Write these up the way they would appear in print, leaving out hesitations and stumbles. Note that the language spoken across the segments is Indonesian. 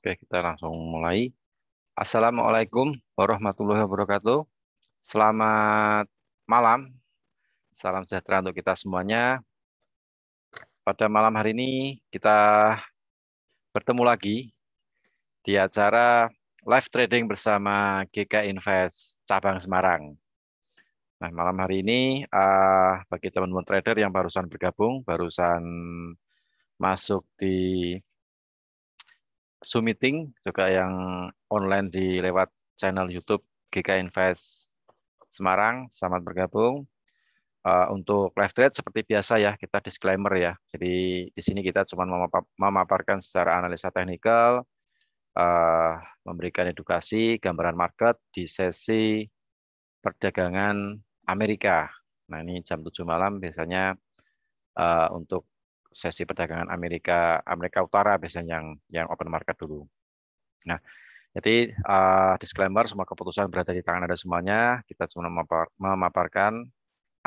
Oke, kita langsung mulai. Assalamualaikum warahmatullahi wabarakatuh. Selamat malam. Salam sejahtera untuk kita semuanya. Pada malam hari ini kita bertemu lagi di acara live trading bersama GK Invest Cabang Semarang. Nah, malam hari ini bagi teman-teman trader yang barusan bergabung, barusan masuk di Zoom meeting, juga yang online di lewat channel YouTube GK Invest Semarang, selamat bergabung. Untuk live trade seperti biasa ya, kita disclaimer ya. Jadi di sini kita cuma memaparkan secara analisa teknikal, memberikan edukasi, gambaran market di sesi perdagangan Amerika. Nah ini jam 7 malam biasanya untuk sesi perdagangan Amerika Utara biasanya yang open market dulu. Nah, jadi disclaimer, semua keputusan berada di tangan Anda semuanya. Kita cuma memaparkan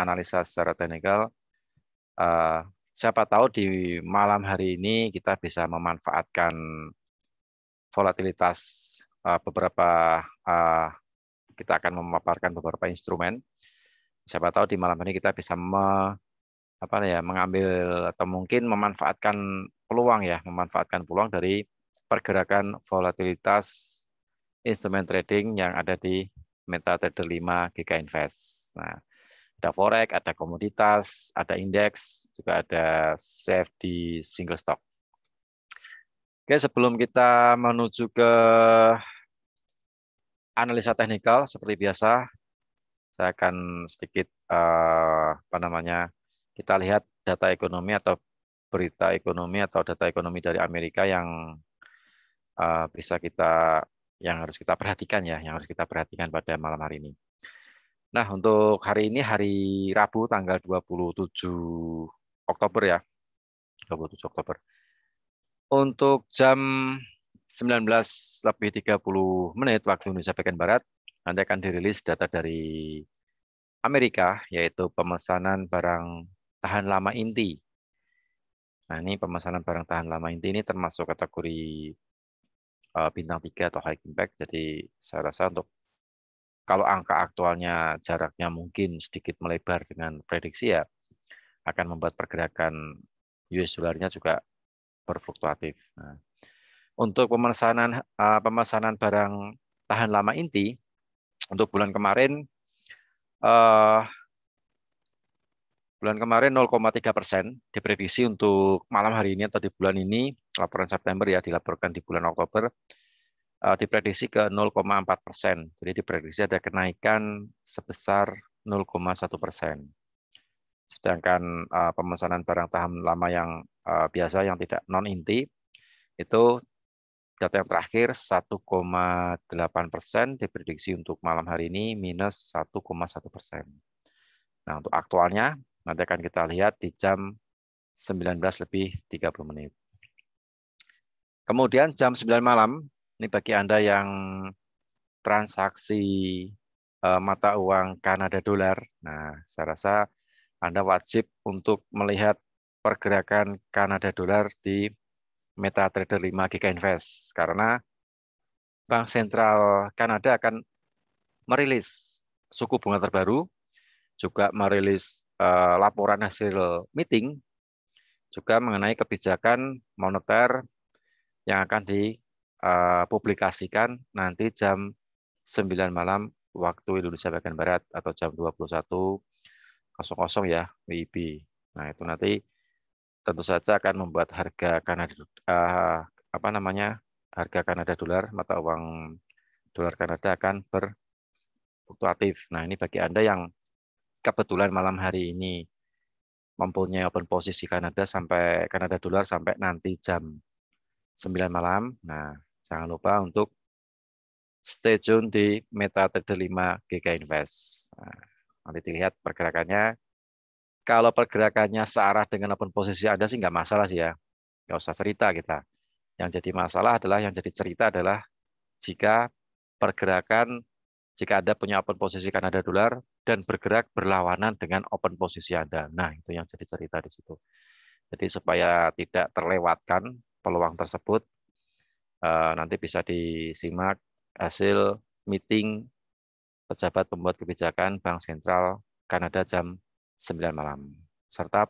analisa secara teknikal. Siapa tahu di malam hari ini kita bisa memanfaatkan volatilitas beberapa, kita akan memaparkan beberapa instrumen. Siapa tahu di malam ini kita bisa mengambil atau mungkin memanfaatkan peluang dari pergerakan volatilitas instrumen trading yang ada di MetaTrader 5 GK Invest. Nah, ada forex, ada komoditas, ada indeks, juga ada CFD single stock. Oke, sebelum kita menuju ke analisa teknikal seperti biasa, saya akan sedikit kita lihat data ekonomi atau berita ekonomi atau data ekonomi dari Amerika yang yang harus kita perhatikan ya, yang harus kita perhatikan pada malam hari ini. Nah, untuk hari ini hari Rabu tanggal 27 Oktober ya. 27 Oktober. Untuk jam 19:30 waktu Indonesia bagian Barat, nanti akan dirilis data dari Amerika, yaitu pemesanan barang tahan lama inti. Nah, ini pemesanan barang tahan lama inti ini termasuk kategori bintang 3 atau high impact. Jadi saya rasa untuk kalau angka aktualnya jaraknya mungkin sedikit melebar dengan prediksi ya, akan membuat pergerakan US dollarnya juga berfluktuatif. Nah, untuk pemesanan barang tahan lama inti untuk bulan kemarin 0,3% diprediksi untuk malam hari ini atau di bulan ini, laporan September ya dilaporkan di bulan Oktober, diprediksi ke 0,4%. Jadi diprediksi ada kenaikan sebesar 0,1%. Sedangkan pemesanan barang tahan lama yang biasa yang tidak non inti itu data yang terakhir 1,8% diprediksi untuk malam hari ini minus 1,1%. Nah, untuk aktualnya nanti akan kita lihat di jam 19:30. Kemudian jam 9 malam, ini bagi Anda yang transaksi mata uang Kanada dolar. Nah, saya rasa Anda wajib untuk melihat pergerakan Kanada dolar di MetaTrader 5 GK Invest karena Bank Sentral Kanada akan merilis suku bunga terbaru, juga merilis laporan hasil meeting, juga mengenai kebijakan moneter yang akan dipublikasikan nanti jam 9 malam waktu Indonesia bagian Barat atau jam 21:00 ya WIB. Nah, itu nanti tentu saja akan membuat harga harga Kanada dolar, mata uang dolar Kanada akan berfluktuatif. Nah, ini bagi Anda yang kebetulan malam hari ini mempunyai open posisi Kanada dolar sampai nanti jam 9 malam. Nah, jangan lupa untuk stay tune di MetaTrader 5 GK Invest. Nah, nanti dilihat pergerakannya. Kalau pergerakannya searah dengan open posisi Anda sih nggak masalah sih ya. Nggak usah cerita kita. Yang jadi masalah adalah, yang jadi cerita adalah jika jika Anda punya open posisi Kanada dolar dan bergerak berlawanan dengan open posisi Anda. Nah, itu yang jadi cerita di situ. Jadi supaya tidak terlewatkan peluang tersebut, nanti bisa disimak hasil meeting pejabat pembuat kebijakan Bank Sentral Kanada jam 9 malam. Serta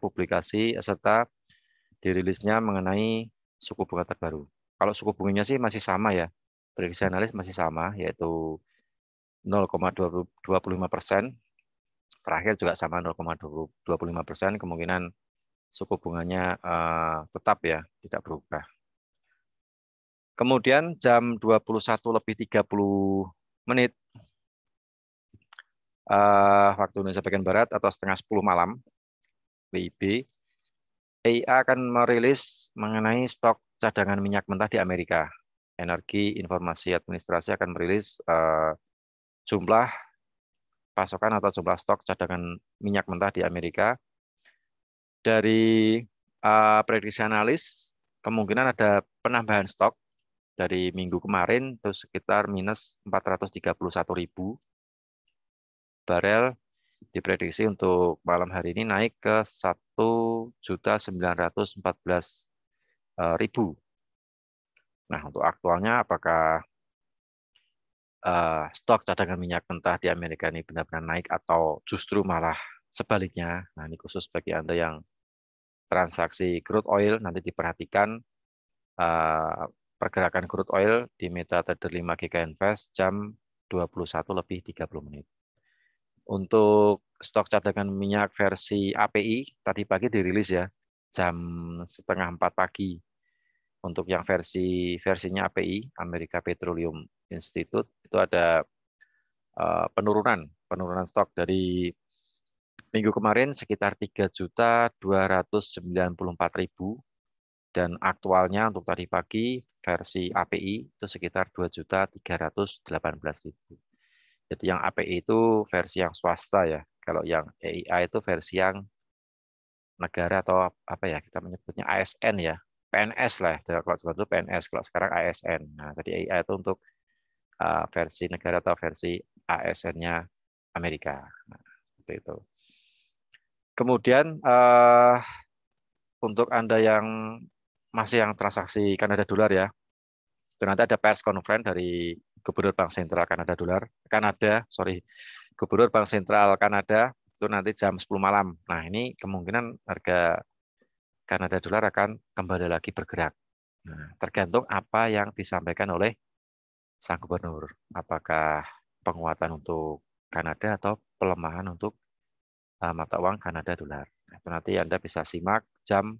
dirilisnya mengenai suku bunga terbaru. Kalau suku bunganya sih masih sama ya. Prediksi analis masih sama, yaitu 0,25%. Terakhir juga sama 0,25%. Kemungkinan suku bunganya tetap ya, tidak berubah. Kemudian jam 21:30 waktu Indonesia bagian Barat atau setengah 10 malam, WIB, EIA akan merilis mengenai stok cadangan minyak mentah di Amerika. Energi Informasi Administrasi akan merilis jumlah pasokan atau jumlah stok cadangan minyak mentah di Amerika. Dari prediksi analis, kemungkinan ada penambahan stok dari minggu kemarin itu sekitar minus 431.000 barel, diprediksi untuk malam hari ini naik ke 1.914.000. Nah, untuk aktualnya apakah stok cadangan minyak mentah di Amerika ini benar-benar naik atau justru malah sebaliknya? Nah, ini khusus bagi Anda yang transaksi crude oil, nanti diperhatikan pergerakan crude oil di MetaTrader 5 GK Invest jam 21:30. Untuk stok cadangan minyak versi API tadi pagi dirilis ya jam setengah 4 pagi. Untuk yang versinya API, Amerika Petroleum Institute, itu ada penurunan stok dari minggu kemarin sekitar 3.294.000 dan aktualnya untuk tadi pagi versi API itu sekitar 2.318.000. Jadi yang API itu versi yang swasta ya. Kalau yang EIA itu versi yang negara atau apa ya kita menyebutnya ASN ya. PNS lah. Kalau sebelum itu PNS, kalau sekarang ASN. Nah, jadi EIA itu untuk versi negara atau versi ASN-nya Amerika. Nah, seperti itu. Kemudian untuk Anda yang masih yang transaksi Kanada dolar ya, dan nanti ada pers conference dari Gubernur Bank Sentral Gubernur Bank Sentral Kanada itu nanti jam 10 malam. Nah, ini kemungkinan harga Kanada dolar akan kembali lagi bergerak. Nah, tergantung apa yang disampaikan oleh sang gubernur. Apakah penguatan untuk Kanada atau pelemahan untuk mata uang Kanada dolar. Nah, itu nanti Anda bisa simak jam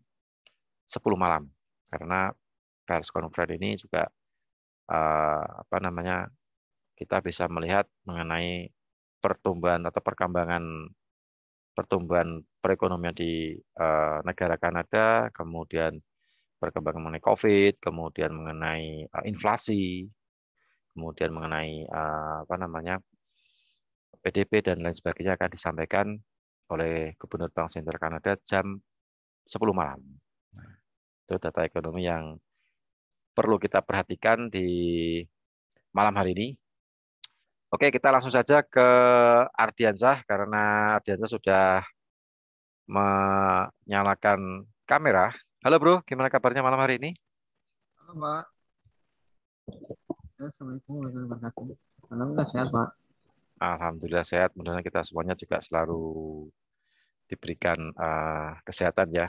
10 malam. Karena pers conference ini juga kita bisa melihat mengenai pertumbuhan atau pertumbuhan perekonomian di negara Kanada, kemudian perkembangan mengenai COVID, kemudian mengenai inflasi, kemudian mengenai PDB dan lain sebagainya akan disampaikan oleh Gubernur Bank Sentral Kanada jam 10 malam. Nah, itu data ekonomi yang perlu kita perhatikan di malam hari ini. Oke, kita langsung saja ke Ardiansyah karena Ardiansyah sudah menyalakan kamera. Halo bro, gimana kabarnya malam hari ini? Halo Pak, Assalamualaikum warahmatullahi wabarakatuh. Alhamdulillah sehat Pak. Alhamdulillah sehat. Mudah-mudahan kita semuanya juga selalu diberikan kesehatan ya,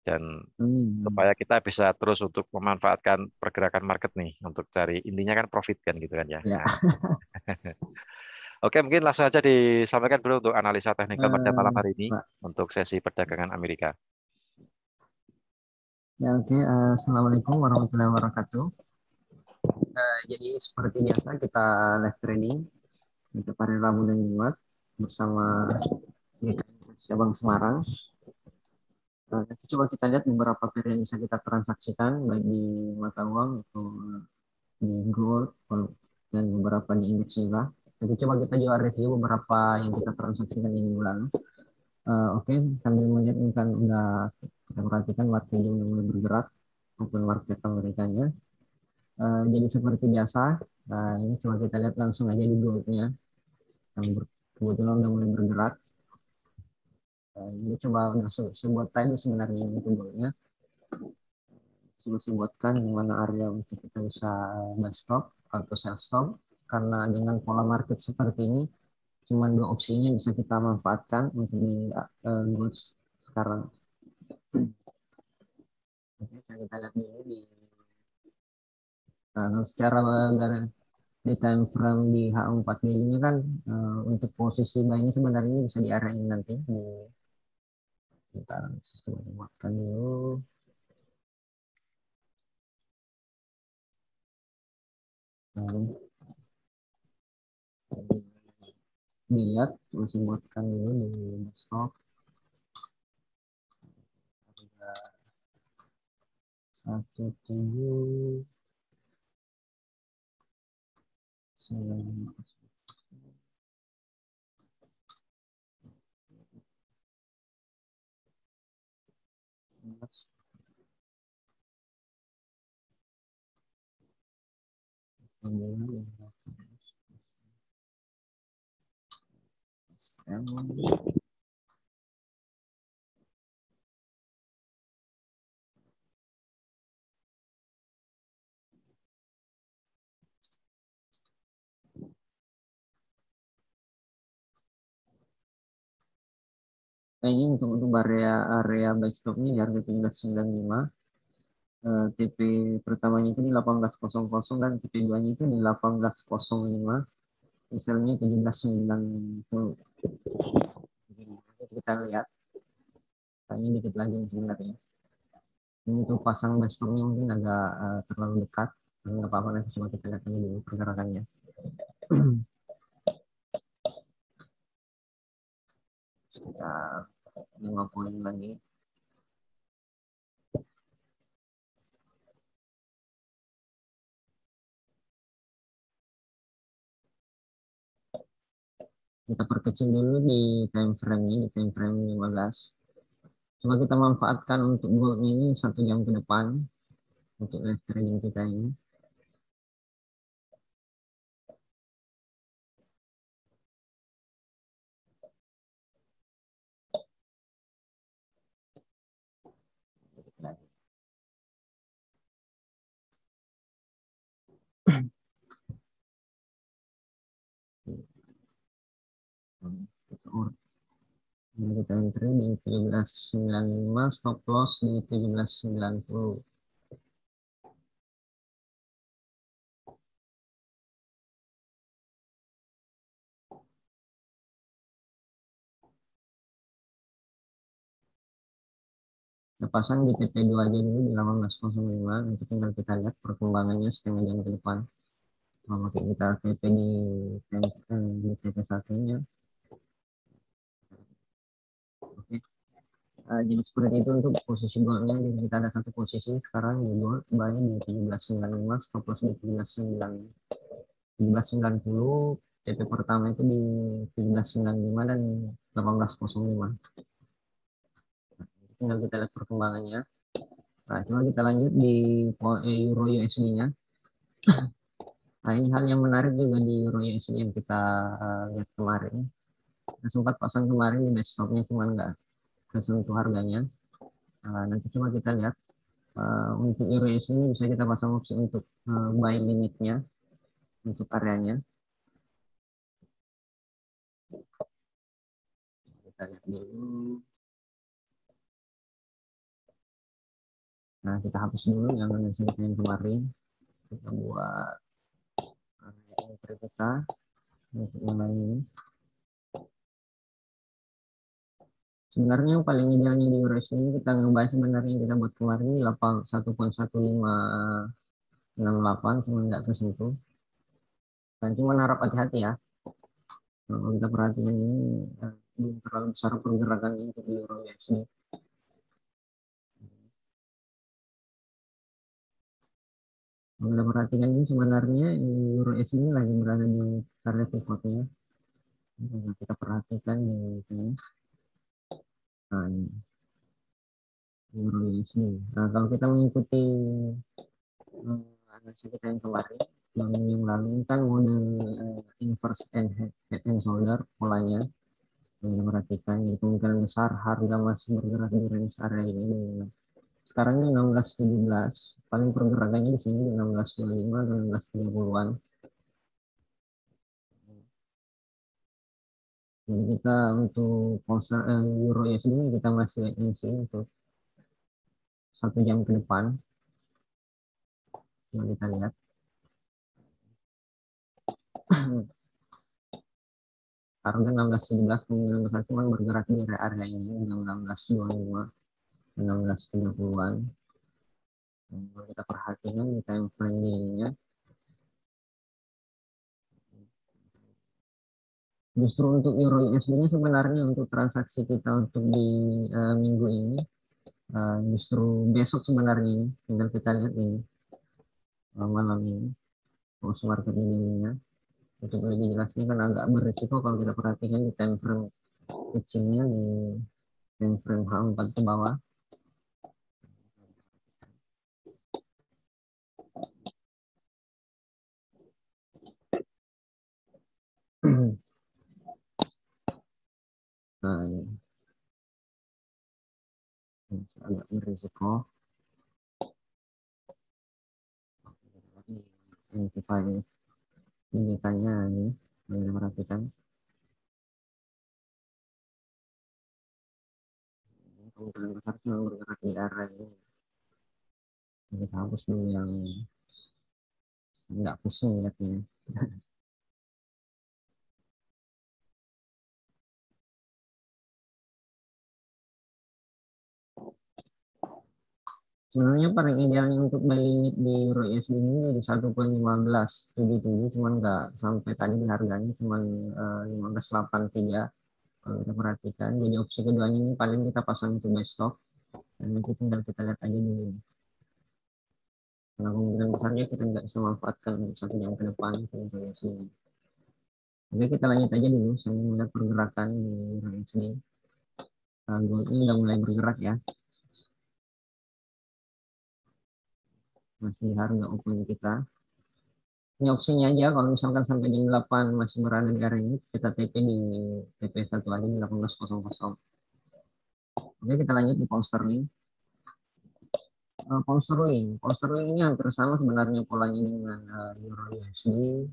dan Hmm. supaya kita bisa terus untuk memanfaatkan pergerakan market nih untuk cari intinya kan profit kan gitu kan ya. Ya, Nah, oke mungkin langsung aja disampaikan dulu untuk analisa teknikal pada malam hari ini Pak. untuk sesi perdagangan Amerika. Ya oke. Assalamualaikum warahmatullahi wabarakatuh. Jadi seperti biasa kita live trading untuk hari Rabu dan Jumat bersama Cabang Semarang. Coba kita lihat beberapa pair yang bisa kita transaksikan baik di mata uang atau di gold dan beberapa di indeks juga. Nanti coba kita juga review beberapa yang kita transaksikan ini bulan. Oke, sambil melihat ini kan udah kita perhatikan market udah mulai bergerak maupun market Amerikanya. Jadi seperti biasa, ini coba kita lihat langsung aja di goldnya yang kebetulan udah mulai bergerak. Ini coba udah sebuah trend sebenarnya ini untuk goldnya. solusi buatkan di mana area untuk kita bisa buy stop atau sell stop, karena dengan pola market seperti ini cuma dua opsinya bisa kita manfaatkan untuk di goods sekarang. Oke, kita lihat dulu di secara di time frame di H4 ini kan untuk posisi buy ini sebenarnya bisa di area ini nanti di kita buatkan dulu. Dilihat masih buatkan dulu di desktop harga 1790. Nah, ini untuk area area buy stopnya di harga 1795. TP pertamanya itu di 1800 dan TP 2-nya itu di 1805. Misalnya 1790. Kita lihat, kayaknya dikit lagi sebenarnya. Ini untuk pasang buy stopnya mungkin agak terlalu dekat. Nggak apa-apa, nanti cuma kita lihat dulu pergerakannya. Sekitar 5 poin lagi. Kita perkecil dulu di time frame-nya, di time frame 15. Coba kita manfaatkan untuk gold ini 1 jam ke depan untuk live trading kita ini. Kita entry di 1795, stop loss di 1790. Kita pasang di TP2 aja dulu di 1805. Nanti tinggal kita lihat perkembangannya setengah jam ke depan. Kalau kita TP di TP1-nya. Oke. Jadi seperti itu untuk posisi goldnya. Jadi kita ada satu posisi sekarang di gold buy di 1795, stop loss di 1790. TP pertama itu di 1795 dan 1805. Tinggal kita lihat perkembangannya. Nah, coba kita lanjut di Euro USD-nya. Nah, ini hal yang menarik juga di Euro USD yang kita lihat kemarin. Kita sempat pasang kemarin di desktopnya, cuma nggak kesentuh harganya. Nanti coba kita lihat. Untuk Euro USD ini bisa kita pasang opsi untuk buy limitnya untuk areanya. Kita lihat dulu. Nah, kita hapus dulu yang kemarin. Kita buat entry kita untuk yang lain ini. Sebenarnya yang paling idealnya di Euro ini kita ngebahas sebenarnya kita buat kemarin ini 1.1568, cuma nggak kesentuh. Dan cuma harap hati-hati ya. Kalau kita perhatikan ini belum terlalu besar pergerakannya untuk di Euro USD. Kalau kita perhatikan ini sebenarnya Euro USD ini lagi berada di target pivotnya. Kita perhatikan di sini. Nah, ini Euro USD. Nah, kalau kita mengikuti analisa kita yang kemarin, yang lalu kan mode inverse and head and shoulder polanya. Yang perhatikan, jadi kemungkinan besar harga masih bergerak di range area ini Sekarang ini 16.17. Paling pergerakannya di sini di 16.25 atau 16.30-an. Jadi kita untuk euro ya sendiri kita masih wait and see untuk 1 jam ke depan. Coba kita lihat. Harga 16.11 kemungkinan besar cuma bergerak di area ini 16.25, 16.30-an. Kalau kita perhatikan di time frame-nya, justru untuk euro USD-nya sebenarnya untuk transaksi kita untuk di minggu ini justru besok sebenarnya ini tinggal kita lihat ini malam ini post market ini untuk lebih jelasnya kan agak berisiko kalau kita perhatikan di time frame kecilnya di time frame H4 ke bawah. Nah, ini agak berisiko. Identify indikannya ini yang perhatikan kemungkinan besar cuma bergerak di area ini. Kita hapus dulu yang nggak pusing lihatnya. Sebenarnya paling idealnya untuk buy limit di Euro USD ini di 1.1577 cuman nggak sampai tadi di harganya cuman 1583 kalau kita perhatikan. Jadi opsi keduanya ini paling kita pasang untuk buy stop dan nanti tinggal kita lihat aja dulu. Karena kemungkinan besarnya kita nggak bisa manfaatkan untuk 1 jam ke depan untuk Euro USD. Oke, kita lanjut aja dulu sambil melihat pergerakan di Euro USD. Gold ini udah mulai bergerak ya. Masih di harga open kita. Ini opsinya aja kalau misalkan sampai jam 8 masih berada di area ini kita TP di TP 1 aja di 18.00. Oke, kita lanjut di pound sterling. Pound sterling ini hampir sama sebenarnya polanya dengan euro USD.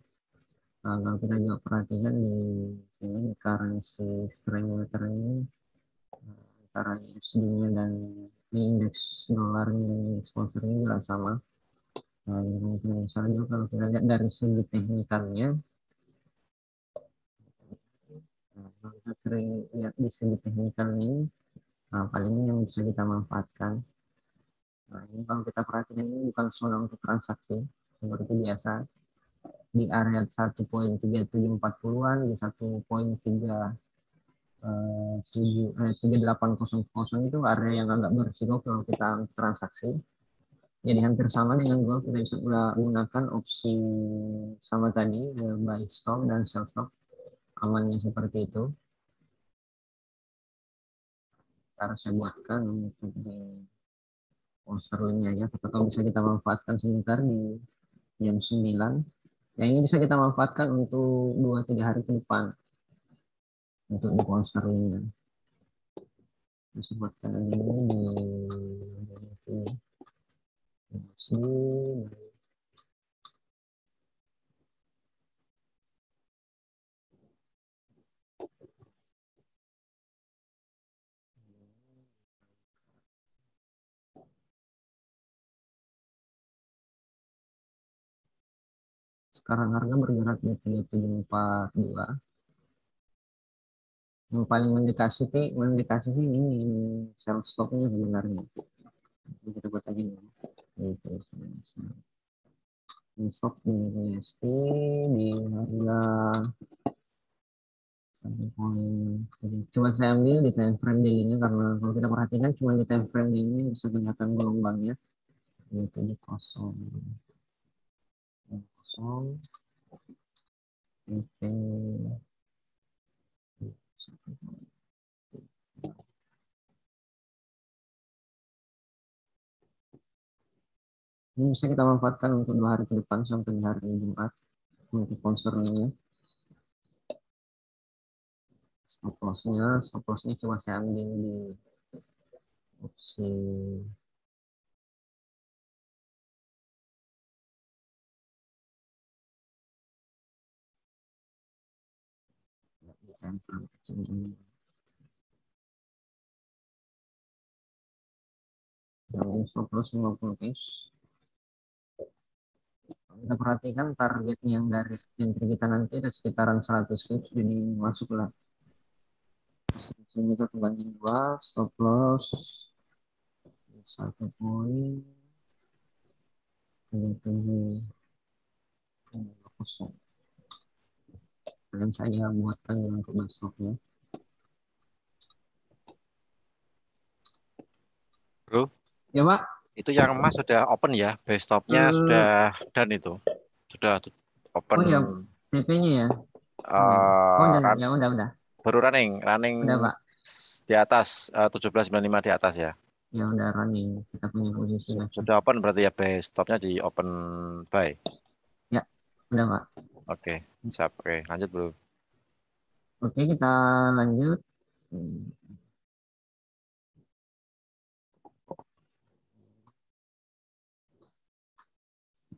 Kalau kita juga perhatikan di sini di currency strength meter ini antara USD-nya dan di indeks dolarnya dan indeks pound sterling juga sama. Misalnya kalau kita lihat dari segi teknikalnya, kalau kita sering lihat di segi teknikal ini, paling ini yang bisa kita manfaatkan. Nah, ini kalau kita perhatikan ini bukan zona untuk transaksi seperti biasa di area 1.3740-an di 1.3800 itu area yang agak berisiko kalau kita transaksi. Jadi hampir sama dengan gold kita bisa gunakan opsi sama tadi buy stop dan sell stop amannya seperti itu. Harus saya buatkan untuk di sterlingnya ya, siapa tahu bisa kita manfaatkan sebentar di jam 9. Yang ini bisa kita manfaatkan untuk 2-3 hari ke depan untuk di pound sterlingnya. Bisa buatkan ini di sini. Sekarang harga bergerak di 3742. Yang paling mendekati sih ini sell stopnya sebenarnya. Kita buat aja nih. Itu stop di USD di harga coba saya ambil di time frame daily-nya karena kalau kita perhatikan cuma di time frame daily bisa kelihatan gelombangnya yaitu di kosong kosong oke ini bisa kita manfaatkan untuk 2 hari ke depan sampai di hari Jumat untuk sponsornya. Stop lossnya coba saya ambil di opsi tempel kecil ini. Yang stop loss 50 case. Kita perhatikan targetnya yang dari entry kita nanti ada sekitaran 100 pips, jadi masuklah. Sini kita banding 2, stop loss 1 poin 77 kosong. Dan saya buatkan yang untuk stopnya. Bro, Ya Pak. itu yang emas sudah open ya, buy stopnya sudah done itu, sudah open. Oh ya, TP-nya ya. Oh uh, ya udah. Baru running Udah Pak. di atas 1795 di atas ya. Ya udah running. Kita punya posisi masih. Sudah open berarti ya, buy stopnya di open buy. Ya, udah Pak. Oke, siap. Oke, lanjut bro. Oke, kita lanjut.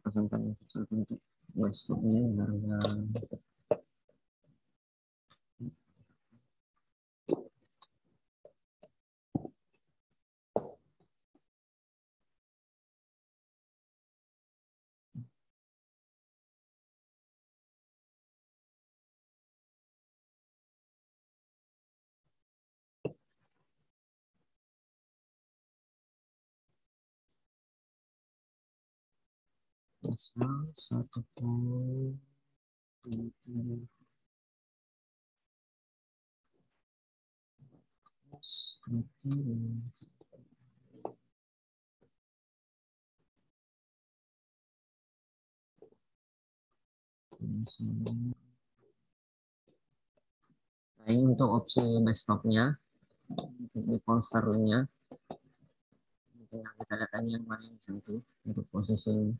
Pasangkan untuk westnya harga pasal 1 poin 7. Nah, ini untuk opsi desktopnya, di pound sterlingnya. Tinggal kita lihat aja yang mana yang satu untuk posisi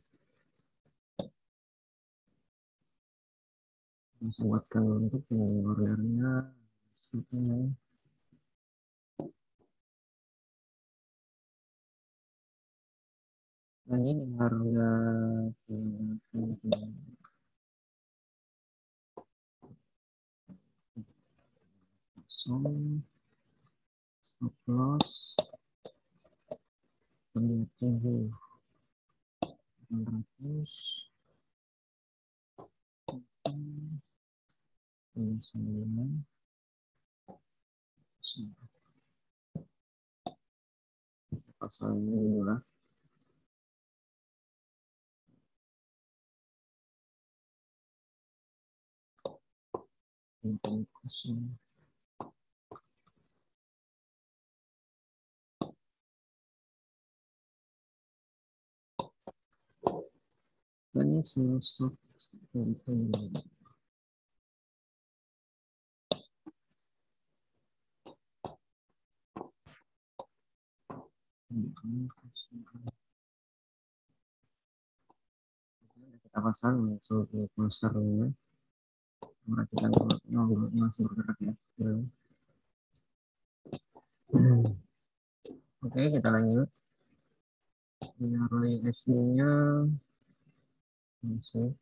bisa buatkan untuk ordernya. Dan ini harga stop loss 700 9 pasal ini dulu lah. Ini stop kita pasang untuk monsternya. Perhatikan dulu masih bergerak ya. Oke, kita lanjut. Ini SD-nya masuk.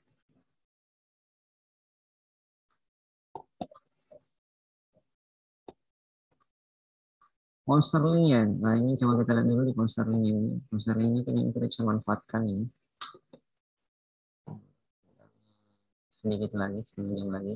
Monsternya, nah ini coba kita lihat dulu di monsternya ini. Monsternya ini kita bisa manfaatkan ini. Sedikit lagi, sedikit lagi.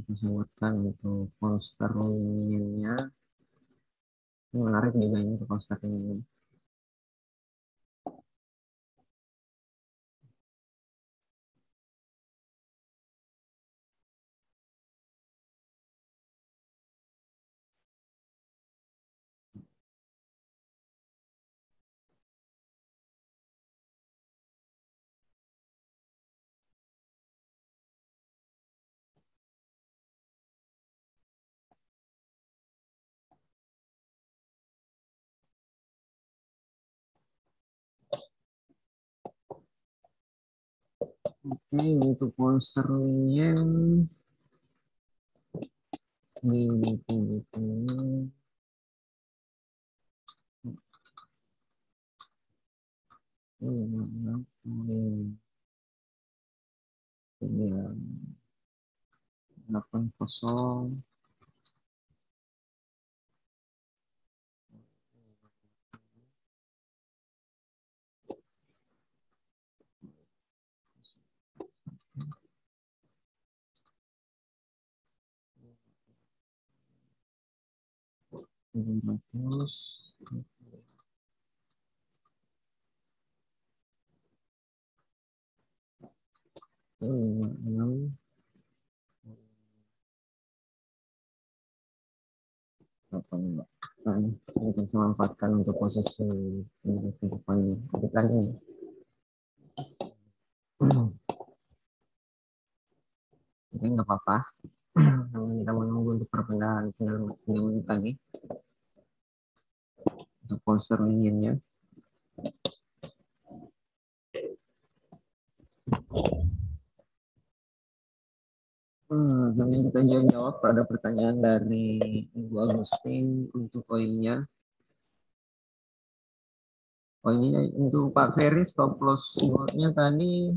Bisa buatkan untuk monsternya. Ini menarik juga ini untuk monsternya ini. Oke, untuk monsternya ini. delapan kosong. Ratus enam delapan. Nah, ini kita manfaatkan untuk posisi depannya. Sedikit lagi nih. Oke, nggak apa-apa. Kita menunggu untuk perpindahan tinggal 3 menit lagi untuk poster inginnya. Kemudian kita jawab pada pertanyaan dari Ibu Agustin untuk poinnya. Poinnya untuk Pak Ferry stop loss goalnya tadi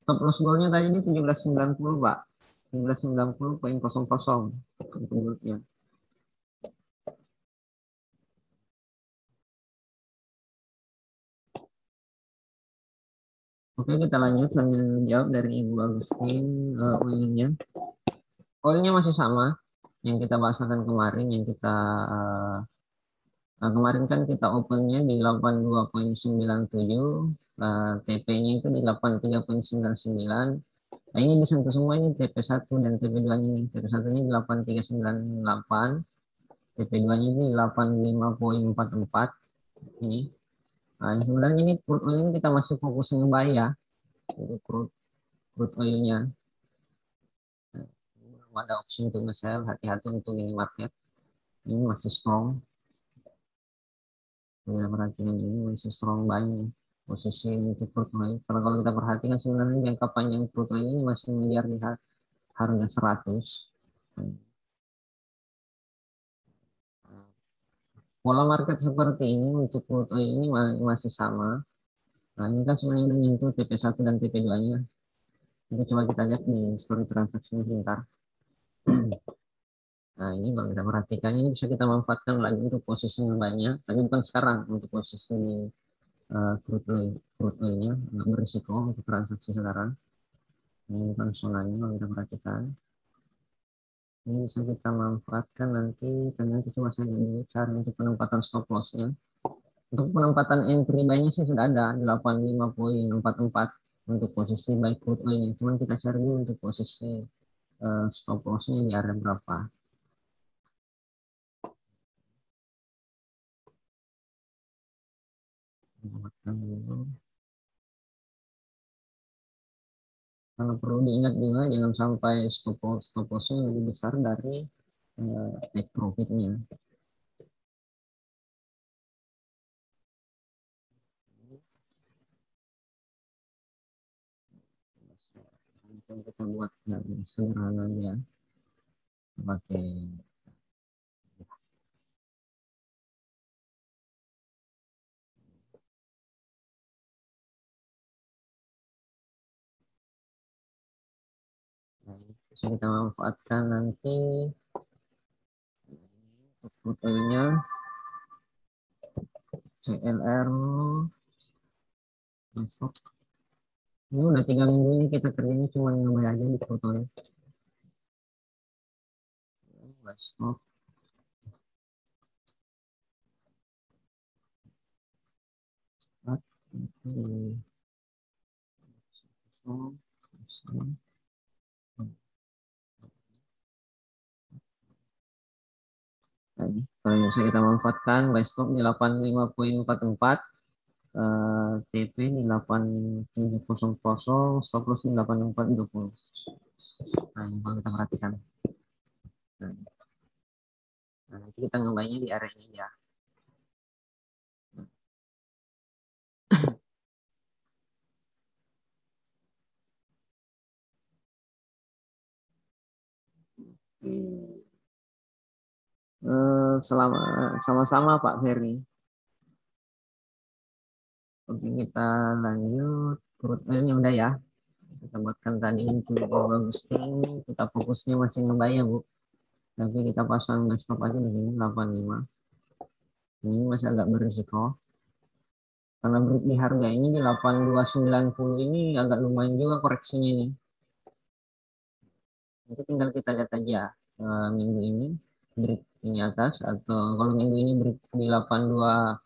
ini 1790 Pak. 1790,00 untuk goalnya. Oke, kita lanjut sambil jawab dari Ibu Agustin poinnya. Poinnya masih sama yang kita bahasakan kemarin, yang kita kemarin kan kita opennya di 82,97, TP-nya itu di 83,99. Nah, ini disentuh semua ini TP1 dan TP2 ini. TP1 ini 8398, TP2 ini 85,44 ini. Nah, sebenarnya ini crude oil ini kita masih fokus ngebuy ya untuk crude oilnya. Nah, ada opsi untuk nge-sell, hati-hati untuk ini market. Ini masih strong. Ya, perhatian ini masih strong banget posisi untuk crude oil. Karena kalau kita perhatikan sebenarnya jangka panjang crude oil ini masih mengejar di harga 100. Pola market seperti ini untuk crude oil ini masih sama. Nah, ini kan sebenarnya udah menyentuh TP1 dan TP2-nya. Jadi coba kita lihat di story transaksinya sebentar. Nah, ini kalau kita perhatikan ini bisa kita manfaatkan lagi untuk posisi yang banyak, tapi bukan sekarang untuk posisi crude oil-nya nggak berisiko untuk transaksi sekarang. Ini bukan zonanya kalau kita perhatikan. Ini bisa kita manfaatkan nanti, dan nanti coba saya dulu cari untuk penempatan stop loss-nya. Untuk penempatan entry buy-nya sih sudah ada 85,44 untuk posisi buy crude oil-nya. Cuman kita cari dulu untuk posisi stop loss-nya di area berapa. Karena perlu diingat juga jangan sampai stop loss-nya lebih besar dari take profit-nya. Kita buat yang sederhana ya, pakai bisa kita manfaatkan nanti fotonya CLR besok. Ini udah 3 minggu ini kita kerjanya cuma ngambil aja di fotonya besok. Nah, kalau bisa kita manfaatkan buy stop di 85,44, TP di 8700, stop loss di 8420. Nah, ini kalau kita perhatikan. Nah, nanti kita ngebainya di area ini ya. Sama-sama Pak Ferry. Oke, kita lanjut. Ini udah ya. Kita buatkan tadi untuk global boosting. Kita fokusnya masih ngebay ya, Bu. Tapi kita pasang desktop aja di sini 85. Ini masih agak berisiko. Karena break di harga ini di 8290 ini agak lumayan juga koreksinya ini. Nanti tinggal kita lihat aja minggu ini break ini atas atau kalau minggu ini break di 82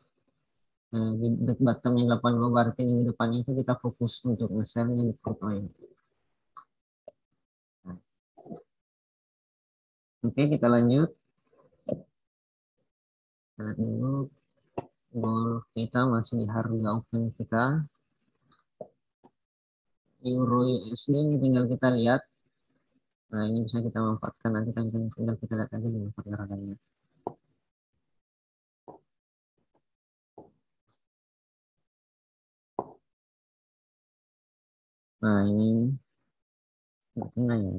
di break bottomnya 82 berarti minggu depannya itu kita fokus untuk nge-sell di Bitcoin. Oke, kita lanjut. Kita lihat dulu goal kita masih di harga open kita. Euro USD ini tinggal kita lihat. Nah, ini bisa kita manfaatkan nanti kan tinggal kita lihat aja di pergerakannya. Nah, ini enggak ya.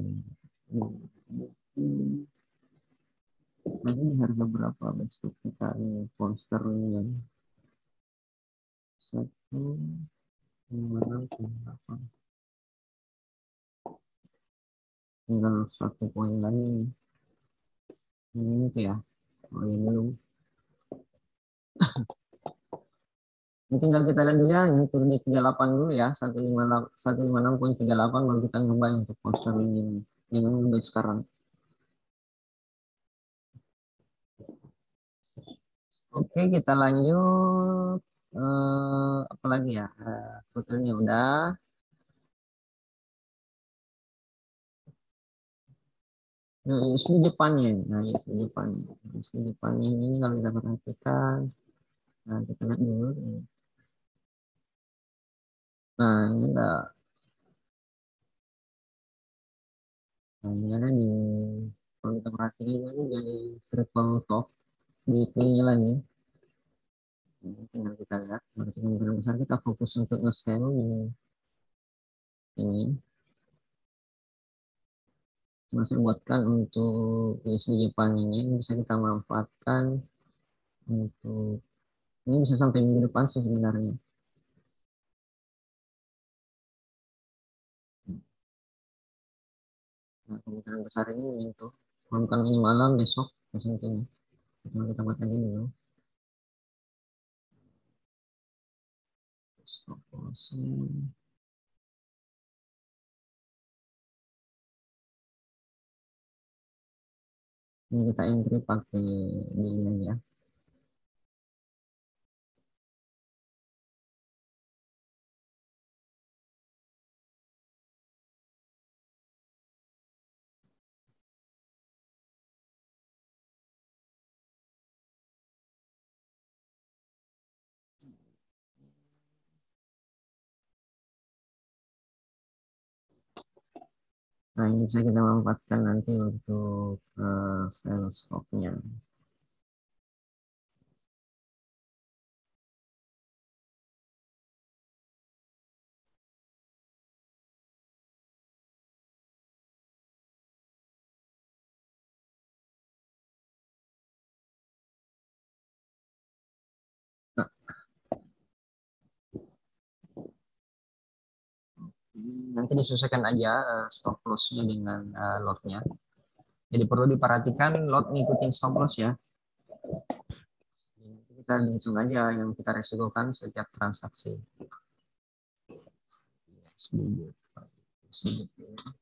Nanti di harga berapa besok kita ini poster yang 1,56 tinggal 1 poin lagi ini tuh ya. Oh ini belum. Ini tinggal kita lihat dulu ya, ini turun di 38 dulu ya, 156,38 baru kita nyoba untuk poster ini yang udah sekarang. Oke, kita lanjut. Apa lagi ya? Totalnya udah. Nah, USD Jepannya. Nah, USD Jepannya. USD Jepannya ini kalau kita perhatikan, nah kita lihat dulu. Nah, ini enggak. Nah, ini ada di, kalau kita perhatikan ini jadi triple top di weekly-nya lagi. Ini tinggal kita lihat. Berarti kemungkinan besar kita fokus untuk nge-sell ini. Masih buatkan untuk USD Jepang ini bisa kita manfaatkan untuk ini bisa sampai minggu depan sih sebenarnya. Nah, kemungkinan besar ini menyentuh. Kalau bukan ini malam besok misalnya kita buat lagi dulu. Stop loss. Ini kita entry pakai ini ya. Nah, ini bisa kita manfaatkan nanti untuk sell stopnya. Nah, nanti disesuaikan aja stop loss-nya dengan lot-nya. Jadi perlu diperhatikan lot ngikutin stop loss ya. Kita hitung aja yang kita resikokan setiap transaksi. Sedikit. Sedikit.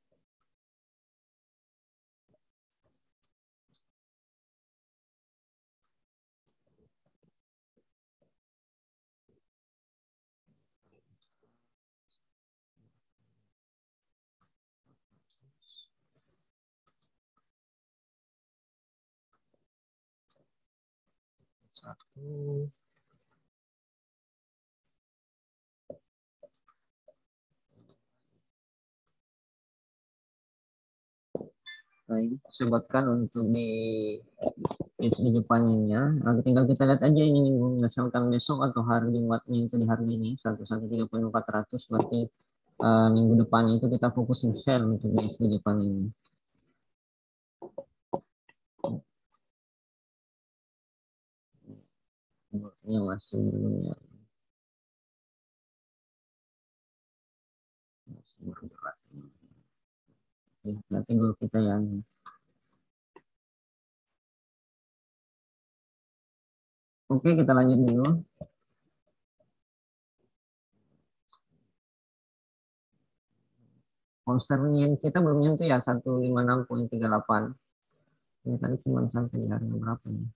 Satu. Nah, ini saya buatkan untuk di di depannya. Nah, tinggal kita lihat aja ini misalkan besok atau hari Jumatnya itu di hari ini 113.400 berarti minggu depannya itu kita fokus share untuk di depan ini. Ini masih belum ya. bergerak. Berarti goal kita yang oke, kita lanjut dulu. Monster yang kita belum nyentuh ya 156,38. Ini tadi cuma sampai di harga berapa nih?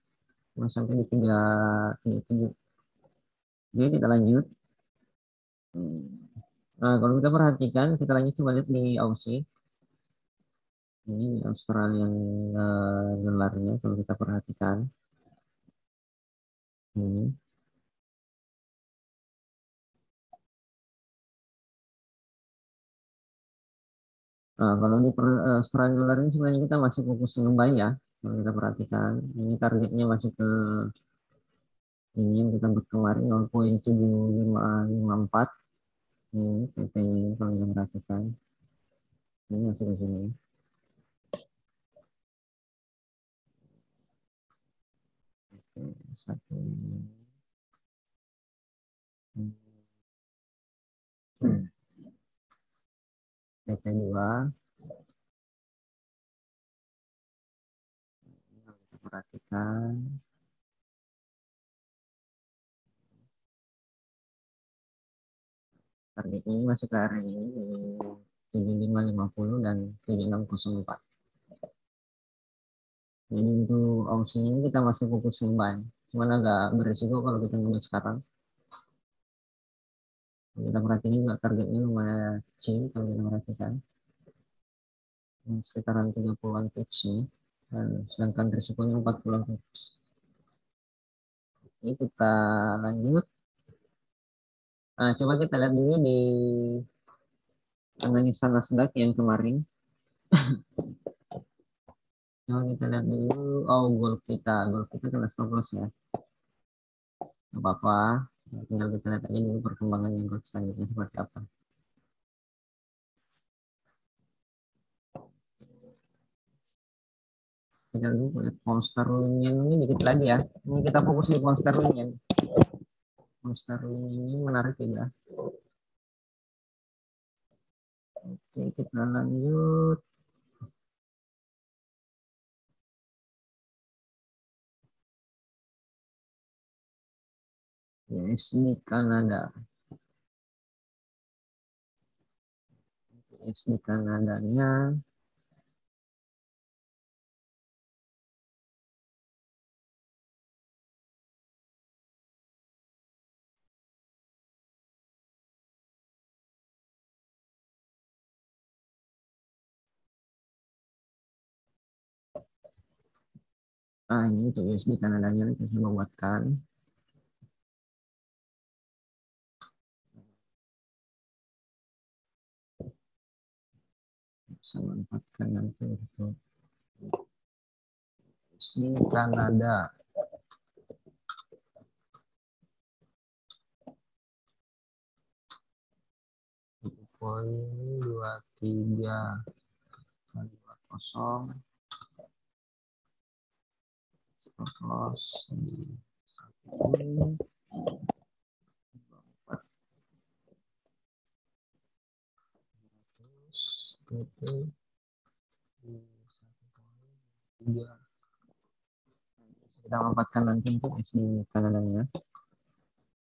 Cuma sampai di 337. Oke, kita lanjut. Nah, kalau kita perhatikan, kita lanjut coba lihat di Aussie. Ini Australian dolarnya kalau kita perhatikan. Ini. Nah, kalau di Australian dollar ini sebenarnya kita masih fokus buy ya. Kalau kita perhatikan, ini targetnya masih ke ini yang kita buat kemarin 0,7554. Ini PP-nya kalau kita perhatikan. Ini masih di sini. Oke, satu. PP2. Kalau kita perhatikan. Target ini masih ke area ini di 7550 dan 7604. Jadi untuk Aussie ini kita masih fokus buy. Cuman agak berisiko kalau kita ngambil sekarang. Kita perhatikan juga targetnya lumayan kecil kalau kita perhatikan. Sekitaran 30-an pips nih. Dan sedangkan risikonya 40-an pips. Ini kita lanjut. Nah, coba kita lihat dulu di analisa Nasdaq yang kemarin. Coba kita lihat dulu. Oh, goal kita kena stop loss ya. Gak apa-apa. Tinggal kita lihat aja dulu perkembangan yang goal selanjutnya seperti apa. Kita dulu lihat pound sterling ini dikit lagi ya. Ini kita fokus di pound sterling ya. Pound sterling ini menarik juga. Oke, kita lanjut. USD Kanada. USD Kanadanya ini untuk USD Kanadanya kita coba buatkan. Bisa manfaatkan nanti untuk USD Kanada. Poin 23,20 stop loss di 1 TP di 1,3. Kita manfaatkan nanti untuk USD Kanada ya.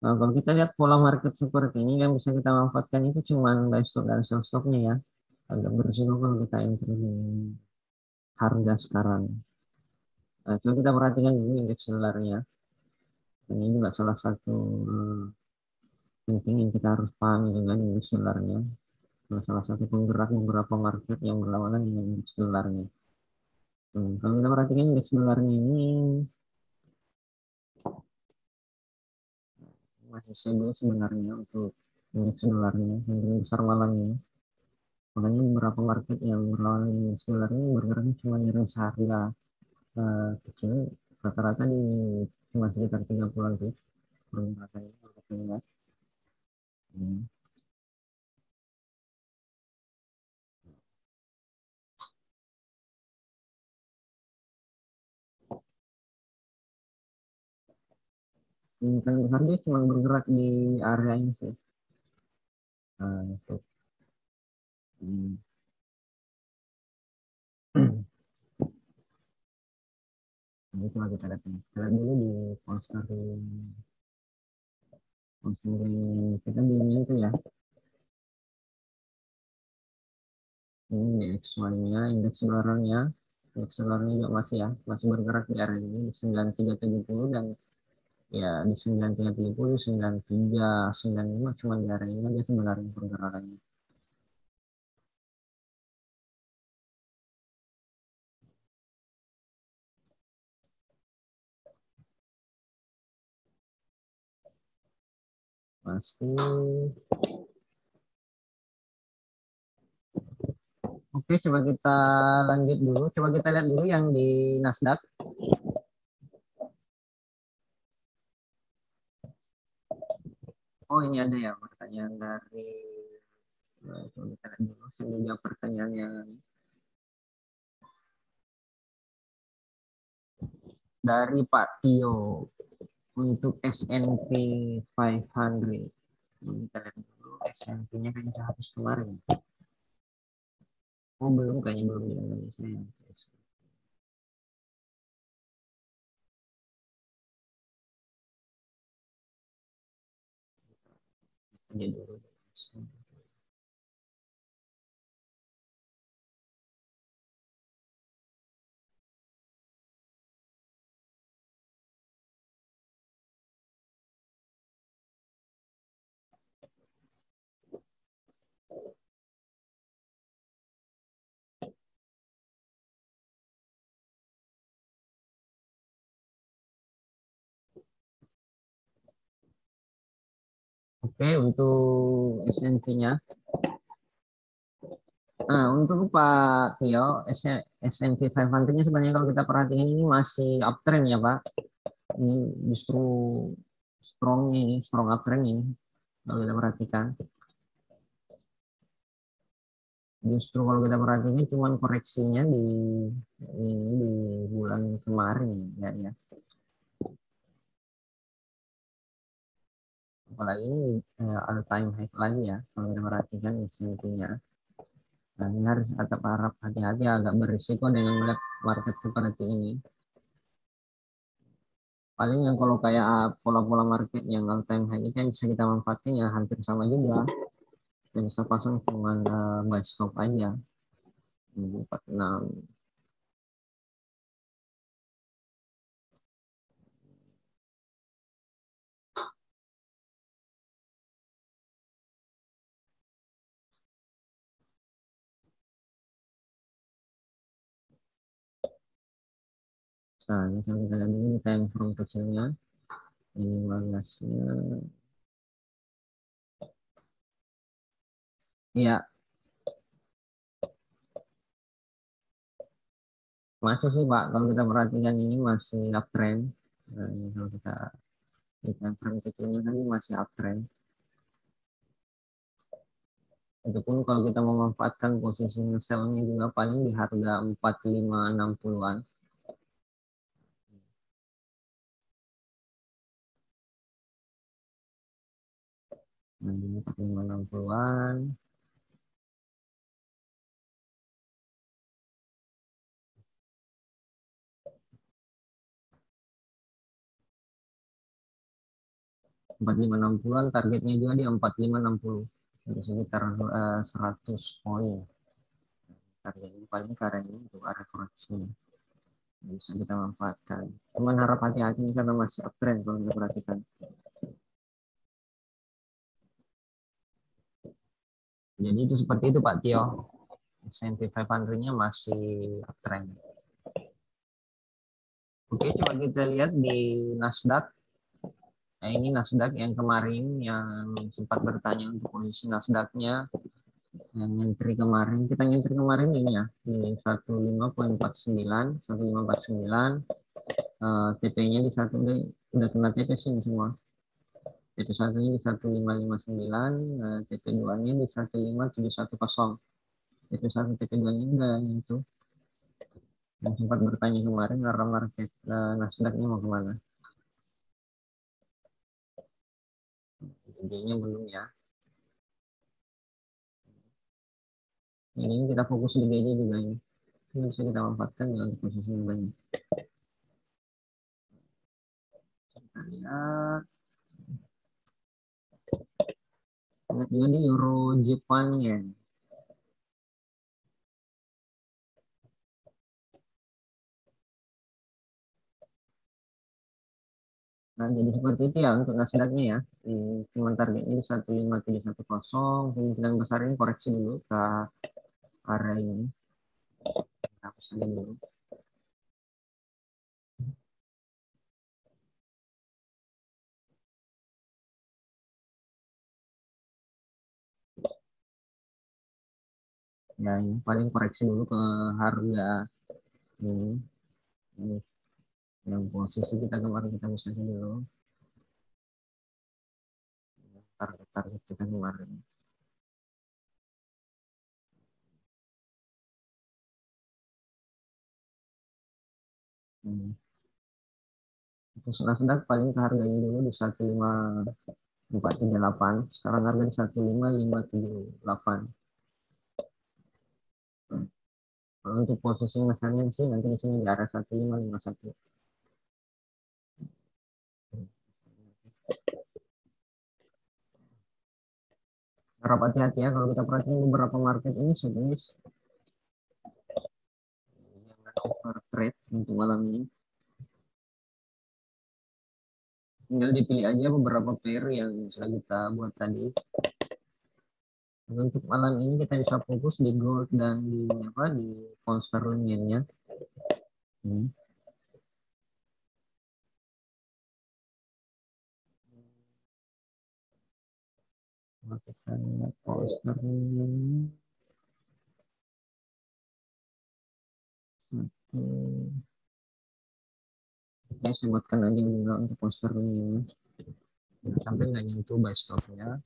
Nah, kalau kita lihat pola market seperti ini yang bisa kita manfaatkan itu cuma buy stock dan sell stocknya ya. Agak berisiko kalau kita entry di harga sekarang. Nah, coba kita perhatikan dulu indeks dolarnya. Ini juga salah satu penting yang kita harus pahami dengan indeks dolarnya. Salah satu penggerak beberapa market yang berlawanan dengan indeks dolarnya. Kalau kita perhatikan indeks dolarnya ini masih stable sebenarnya untuk indeks dolarnya yang besar malangnya. Makanya beberapa market yang berlawanan dengan indeks dolarnya bergeraknya cuma di harga kecil, rata-rata di cuma sekitar 30-an sih pergerakannya kalau kita lihat. Kemungkinan besar dia cuma bergerak di area ini sih. Nah, itu. Hmm. Nah, itu lagi kita lihat nih. Kita lihat dulu di poster kita bilangnya itu ya. Ini X1-nya, indeks dolarnya. Indeks dolarnya juga masih ya, masih bergerak di area ini di 9370 dan ya di 9370, 9395 cuma di area ini aja sebenarnya pergerakannya. Masih. Oke, coba kita lanjut dulu. Coba kita lihat dulu yang di Nasdaq. Oh, ini ada ya pertanyaan dari coba kita lihat dulu sambil jawab pertanyaannya dari Pak Tio untuk S&P 500. Kita lihat dulu S&P-nya kan sehapus kemarin. Oh, belum kayaknya belum di Indonesia ya. Aja dulu. Oke, untuk S&P-nya. Nah, untuk Pak Tio, S&P 500-nya sebenarnya kalau kita perhatikan ini masih uptrend ya, Pak. Ini justru strong uptrend ini kalau kita perhatikan. Justru kalau kita perhatikan cuman koreksinya di bulan kemarin ya, ya. Apalagi ini all time high lagi ya kalau kita perhatikan S&P-nya. Nah, ini harus tetap harap hati-hati agak berisiko dengan melihat market seperti ini. Paling yang kalau kayak pola-pola market yang all time high itu yang bisa kita manfaatkan ya hampir sama juga. Kita bisa pasang cuma buy stop aja. 46. Nah, ini kalau kita lihat dulu time frame kecilnya. Ini 15-nya. Iya, masih sih Pak. Kalau kita perhatikan ini masih uptrend. Nah, ini kalau kita di time frame kecilnya tadi masih uptrend. Itu pun kalau kita memanfaatkan posisi sell-nya juga paling di harga 4560-an. Nah, ini 4560-an. 4560-an targetnya juga di 4560. Jadi sekitar 100 poin. Targetnya paling karena ini untuk arah koreksi. Bisa kita manfaatkan. Cuman harap hati-hati karena masih uptrend kalau kita perhatikan. Jadi itu seperti itu Pak Tio. S&P 500-nya masih uptrend. Oke, coba kita lihat di Nasdaq. Nah, ini Nasdaq yang kemarin yang sempat bertanya untuk posisi Nasdaq-nya yang ngentri kemarin. Kita ngentri kemarin ini ya di 15.49, 1549. TP-nya di satu udah kena TP sih semua. TP satunya di 1559, TP 2-nya di 15710. TP 1, TP 2-nya udah itu. Yang sempat bertanya kemarin arah market Nasdaq-nya mau kemana. Intinya belum ya. Ini kita fokus di GJ juga ini. Ini bisa kita manfaatkan dengan posisi yang banyak. Kita lihat, lihat juga di Euro Jepang ya. Nah, jadi seperti itu ya untuk Nasdaq-nya ya. Cuma targetnya di 15710. Kemungkinan besar ini koreksi dulu ke area ini. Kita hapus aja dulu. Ya, ini paling koreksi dulu ke harga ini. Ini yang posisi kita kemarin kita bisa dulu. Target-target kita kemarin. Hmm. Terus Nasdaq paling ke harganya dulu di 15438. Sekarang harga di 15578. Kalau untuk posisi masanya sih nanti di sini di area 1551. Harap hati-hati ya kalau kita perhatiin beberapa market ini sebenarnya over trade untuk malam ini. Tinggal dipilih aja beberapa pair yang sudah kita buat tadi. Untuk malam ini kita bisa fokus di gold dan di apa di pound sterlingnya. Hmm. Kita lihat pound sterling satu. Ya, saya buatkan aja juga untuk pound sterling sampai nggak nyentuh buy stopnya.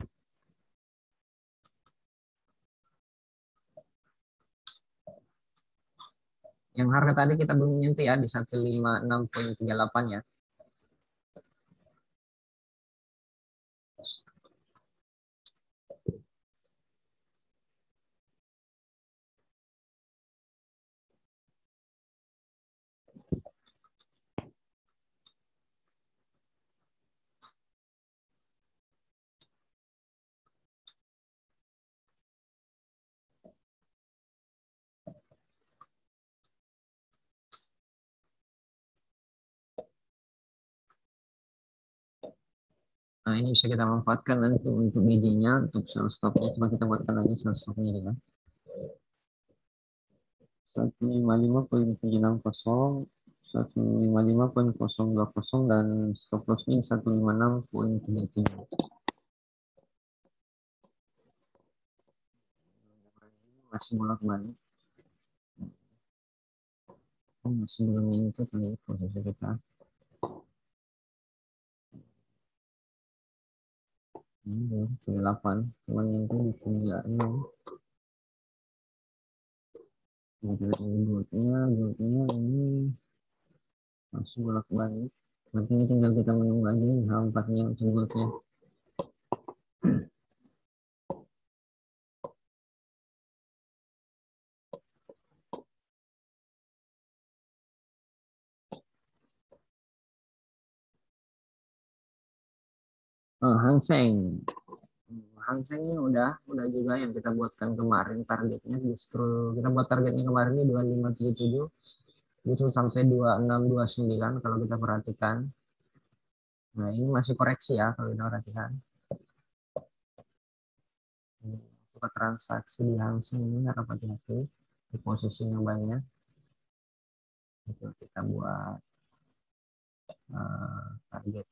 Yang harga tadi kita belum nyentuh ya di 156,38 ya. Nah, ini bisa kita manfaatkan nanti untuk bijinya, untuk sell stopnya. Cuma kita buatkan aja sell stopnya ya. 155,760, 155,020 dan stop lossnya 156,37. Masih bolak-balik. Masih belum itu kali posisi kita. Ini belum 8, cuman yang itu di 36. Goldnya ini masih bolak-balik. Nanti ini tinggal kita menunggu aja nih H4-nya untuk goldnya. Hang Seng. Hang Seng ini udah juga yang kita buatkan kemarin targetnya justru kita buat targetnya kemarin ini 2577 justru sampai 2629 kalau kita perhatikan. Nah, ini masih koreksi ya kalau kita perhatikan. Untuk transaksi di Hang Seng ini harap hati-hati di posisinya banyak. Itu kita buat target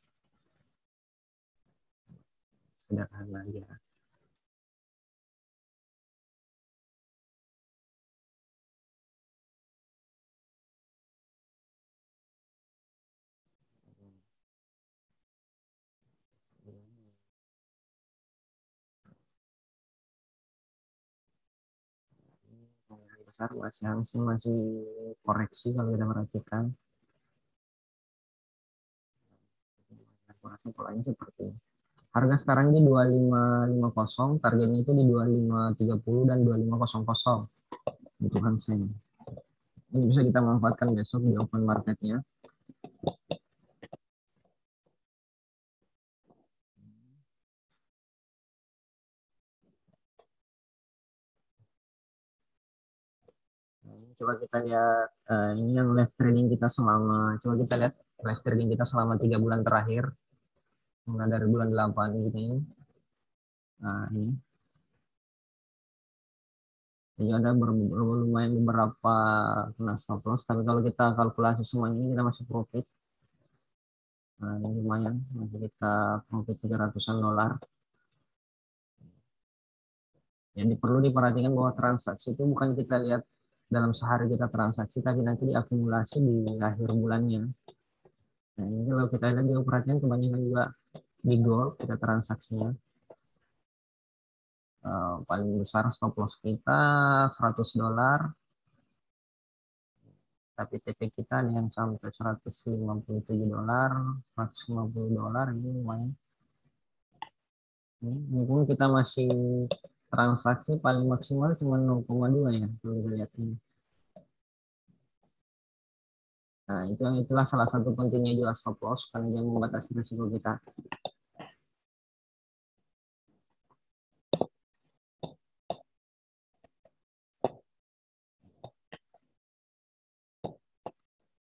sederhana aja. Besar masih Hang Seng masih koreksi kalau kita perhatikan. Polanya seperti ini. Harga sekarang di 2550, targetnya itu di 2530 dan 2500 untuk Hang Seng. Ini bisa kita manfaatkan besok di open marketnya. Coba kita lihat ini yang live trading kita selama, coba kita lihat live trading kita selama 3 bulan terakhir, mulai dari bulan 8 gitu ya. Nah ini, jadi ada lumayan beberapa kena stop loss, tapi kalau kita kalkulasi semuanya kita masih profit. Nah ini lumayan, masih kita profit 300-an dolar. Jadi perlu diperhatikan bahwa transaksi itu bukan kita lihat dalam sehari kita transaksi, tapi nanti diakumulasi di akhir bulannya. Nah ini kalau kita lihat juga perhatian kebanyakan juga di gold kita transaksinya. Paling besar stop loss kita 100 dolar, tapi TP kita ada yang sampai 157 dolar, 150 dolar, ini lumayan. Ini pun kita masih transaksi paling maksimal cuma 0,2 ya kalau kita lihat ini. Nah, itulah salah satu pentingnya juga stop loss karena dia membatasi risiko kita.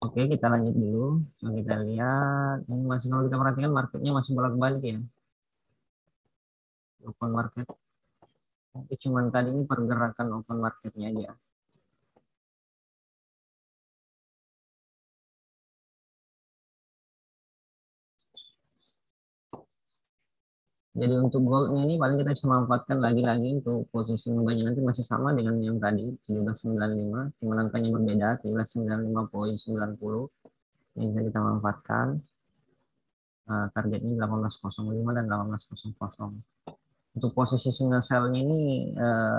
Oke, kita lanjut dulu. Nah, kita lihat, ini masih kalau kita perhatikan marketnya masih bolak-balik ya. Open market. Tapi cuman tadi ini pergerakan open marketnya aja. Jadi untuk goldnya ini paling kita bisa manfaatkan lagi-lagi untuk posisi ngebanya nanti masih sama dengan yang tadi 1795, cuma angkanya berbeda 1795,90 yang bisa kita manfaatkan. Targetnya 1805 dan 1800. Untuk posisi single sell-nya ini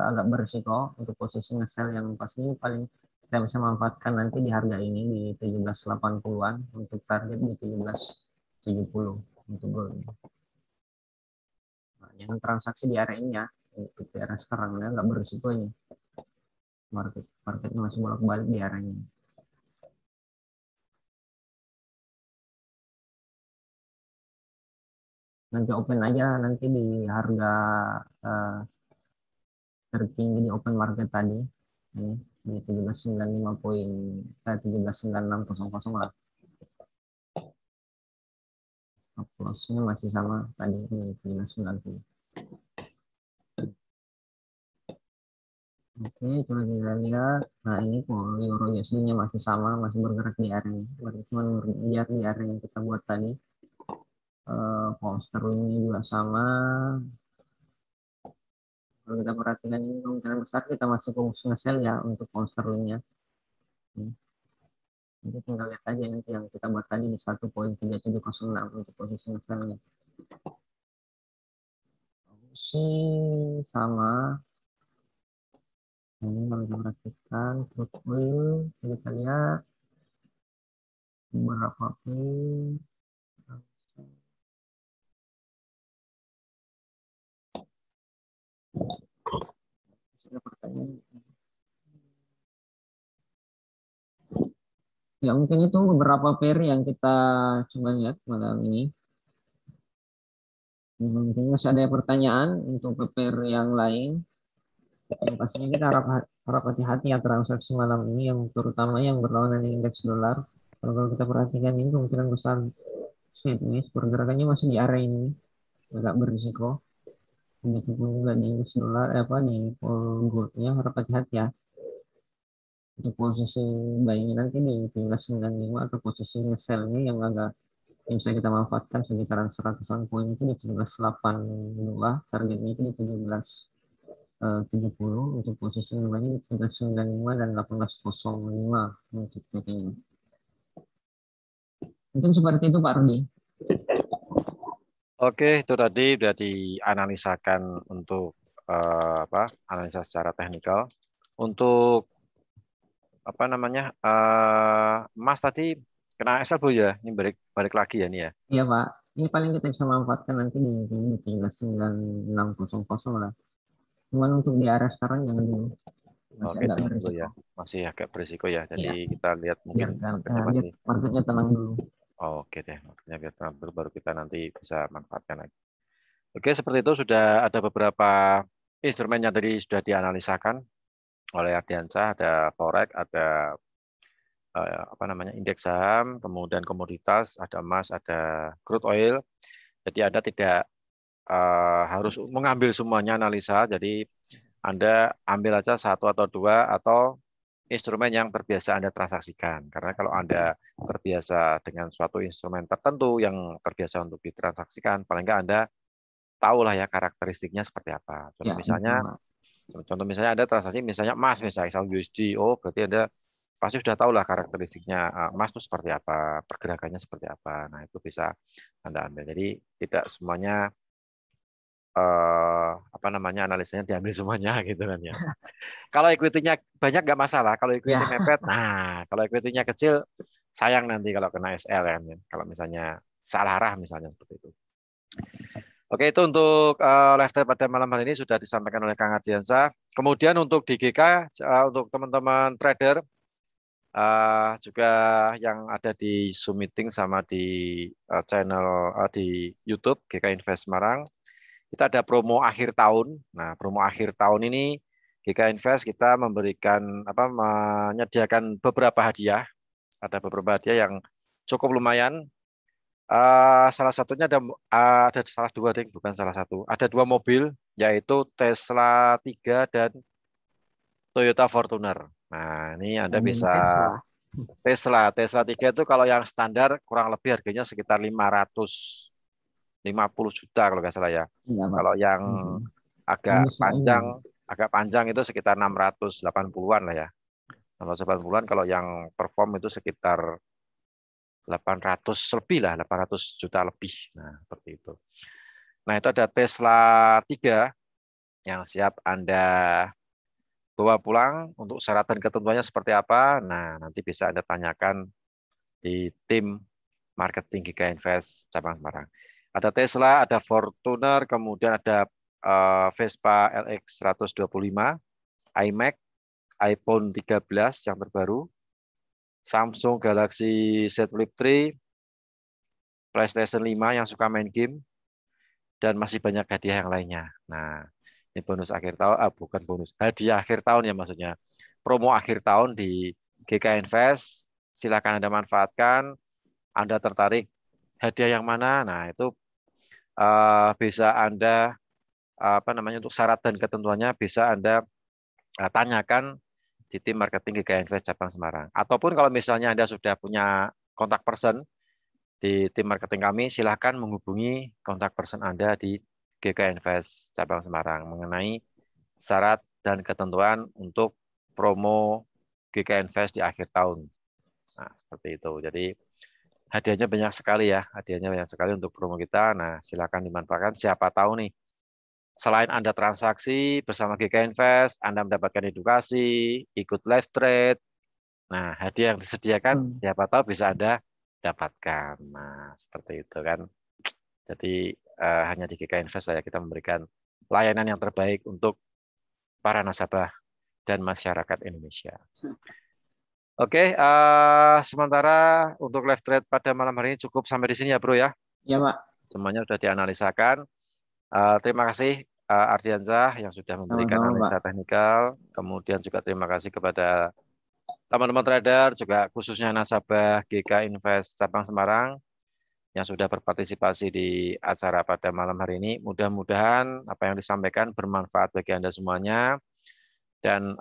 agak berisiko. Untuk posisi nge-sell yang pas ini paling kita bisa manfaatkan nanti di harga ini di 1780-an, untuk target di 1770 untuk gold. Nah, jangan transaksi di area ini ya, untuk di area sekarang ya nggak berisiko ini. Marketnya masih bolak-balik di area ini. Nanti open aja nanti di harga uh, tertinggi di open market tadi ini di 1795 lah. Stop loss-nya masih sama tadi ini 1790. Oke, coba kita lihat. Nah, ini euro USD-nya masih sama, masih bergerak di area ini. Cuma bergerak di area yang kita buat tadi. Pound sterling-nya juga sama. Kalau kita perhatikan ini kemungkinan besar kita masih fokus nge-sell ya untuk pound sterling-nya. Jadi tinggal lihat aja nanti yang kita buat tadi di 1,3706 untuk posisi nge-sell-nya. Posisi sama. Ini kalau kita perhatikan crude oil, kita lihat beberapa pin. Ya mungkin itu beberapa pair yang kita coba lihat malam ini. Mungkin masih ada pertanyaan untuk pair yang lain. Yang pastinya kita harap hati-hati ya transaksi malam ini, yang terutama yang berlawanan dengan indeks dolar. Kalau kita perhatikan ini kemungkinan besar sideways, pergerakannya masih di area ini, agak berisiko. Begitupun juga di indeks dolar, apa di goldnya harap hati-hati ya. Untuk posisi buying nanti di 1795 atau posisi sell-nya yang agak yang bisa kita manfaatkan sekitaran 100-an poin itu di 1782, targetnya itu di 1770 untuk posisi nilainya di 1795 dan 1805 untuk TP-nya. Mungkin seperti itu Pak Rudi. Oke, itu tadi sudah dianalisakan untuk analisa secara teknikal. Untuk apa namanya, Mas tadi kena SL Bu ya? Ini balik lagi ya nih ya. Iya Pak. Ini paling kita bisa manfaatkan nanti di 13.9600 lah. Cuman untuk di area sekarang jangan dulu. Masih Oke, agak jangan dulu berisiko. ya. Masih agak berisiko ya. Jadi Iya, kita lihat mungkin biar kan, marketnya biar masih. marketnya tenang dulu. Oke deh, marketnya biar tenang dulu baru kita nanti bisa manfaatkan lagi. Oke, seperti itu sudah ada beberapa instrumen yang tadi sudah dianalisakan oleh Ardiansyah. Ada forex, ada apa namanya indeks saham, kemudian komoditas, ada emas, ada crude oil. Jadi Anda tidak harus mengambil semuanya analisa. Jadi Anda ambil aja satu atau dua atau instrumen yang terbiasa Anda transaksikan. Karena kalau Anda terbiasa dengan suatu instrumen tertentu yang terbiasa untuk ditransaksikan, paling nggak Anda tahulah ya karakteristiknya seperti apa. Ya, betul, Pak. Contoh misalnya Anda transaksi misalnya emas misalnya USD, oh berarti Anda pasti sudah tahu lah karakteristiknya emas itu seperti apa, pergerakannya seperti apa. Nah, itu bisa Anda ambil. Jadi tidak semuanya apa namanya analisanya diambil semuanya gitu kan ya. Kalau equity-nya banyak nggak masalah, kalau equity Ya, mepet, nah kalau equity-nya kecil sayang nanti kalau kena SL kan. Ya. Kalau misalnya salah arah misalnya seperti itu. Oke, itu untuk live trade pada malam hari ini sudah disampaikan oleh Kang Ardiansyah. Kemudian untuk di GK, untuk teman-teman trader, juga yang ada di Zoom meeting sama di channel di YouTube GK Invest Semarang, kita ada promo akhir tahun. Nah, promo akhir tahun ini GK Invest kita memberikan menyediakan beberapa hadiah. Ada beberapa hadiah yang cukup lumayan. Salah satunya ada salah dua ding, bukan salah satu. Ada dua mobil, yaitu Tesla 3 dan Toyota Fortuner. Nah, ini Anda ngomongin bisa Tesla. Tesla 3 itu kalau yang standar kurang lebih harganya sekitar 550 juta kalau nggak salah ya. Iya, Pak. Kalau yang Mhm. agak Menyesuaikan. panjang itu sekitar 680-an lah ya. 680-an kalau yang perform itu sekitar 800 lebih lah, 800 juta lebih. Nah, seperti itu. Nah, itu ada Tesla 3 yang siap Anda bawa pulang untuk syarat dan ketentuannya seperti apa. Nah, nanti bisa Anda tanyakan di tim marketing Giga Invest cabang Semarang. Ada Tesla, ada Fortuner, kemudian ada Vespa LX 125, iMac, iPhone 13 yang terbaru, Samsung Galaxy Z Flip 3, PlayStation 5 yang suka main game, dan masih banyak hadiah yang lainnya. Nah, ini bonus akhir tahun, bukan bonus, hadiah akhir tahun ya maksudnya. Promo akhir tahun di GK Invest, silakan Anda manfaatkan. Anda tertarik hadiah yang mana? Nah, itu bisa Anda apa namanya untuk syarat dan ketentuannya bisa Anda tanyakan di tim marketing GK Invest cabang Semarang. Ataupun kalau misalnya Anda sudah punya kontak person di tim marketing kami, silahkan menghubungi kontak person Anda di GK Invest cabang Semarang mengenai syarat dan ketentuan untuk promo GK Invest di akhir tahun. Nah, seperti itu. Jadi hadiahnya banyak sekali ya, hadiahnya banyak sekali untuk promo kita. Nah, silakan dimanfaatkan. Siapa tahu nih, selain Anda transaksi bersama GK Invest, Anda mendapatkan edukasi, ikut live trade. Nah, hadiah yang disediakan, Hmm. siapa tahu bisa Anda dapatkan. Nah, seperti itu kan. Jadi hanya di GK Invest saya kita memberikan layanan yang terbaik untuk para nasabah dan masyarakat Indonesia. Oke, sementara untuk live trade pada malam hari ini cukup sampai di sini ya, Bro ya. Ya, Pak. Semuanya sudah dianalisakan. Terima kasih Ardiansyah yang sudah memberikan Sama-sama, Pak. analisa teknikal. Kemudian juga terima kasih kepada teman-teman trader, juga khususnya nasabah GK Invest Cabang Semarang yang sudah berpartisipasi di acara pada malam hari ini. Mudah-mudahan apa yang disampaikan bermanfaat bagi Anda semuanya. Dan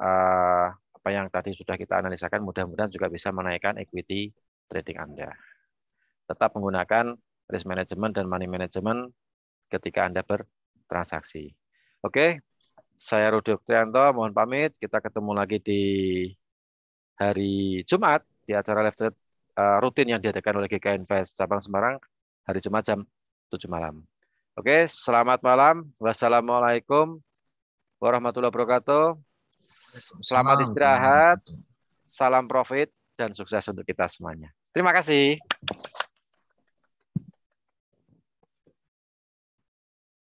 apa yang tadi sudah kita analisakan mudah-mudahan juga bisa menaikkan equity trading Anda. Tetap menggunakan risk management dan money management ketika Anda bertransaksi. Oke, saya Rudi Oktrianto, mohon pamit. Kita ketemu lagi di hari Jumat di acara live trade rutin yang diadakan oleh GK Invest Cabang Semarang hari Jumat jam 7 malam. Oke, selamat malam. Wassalamualaikum warahmatullahi wabarakatuh. Selamat Waalaikumsalam warahmatullahi istirahat, wabarakatuh. salam profit, dan sukses untuk kita semuanya. Terima kasih.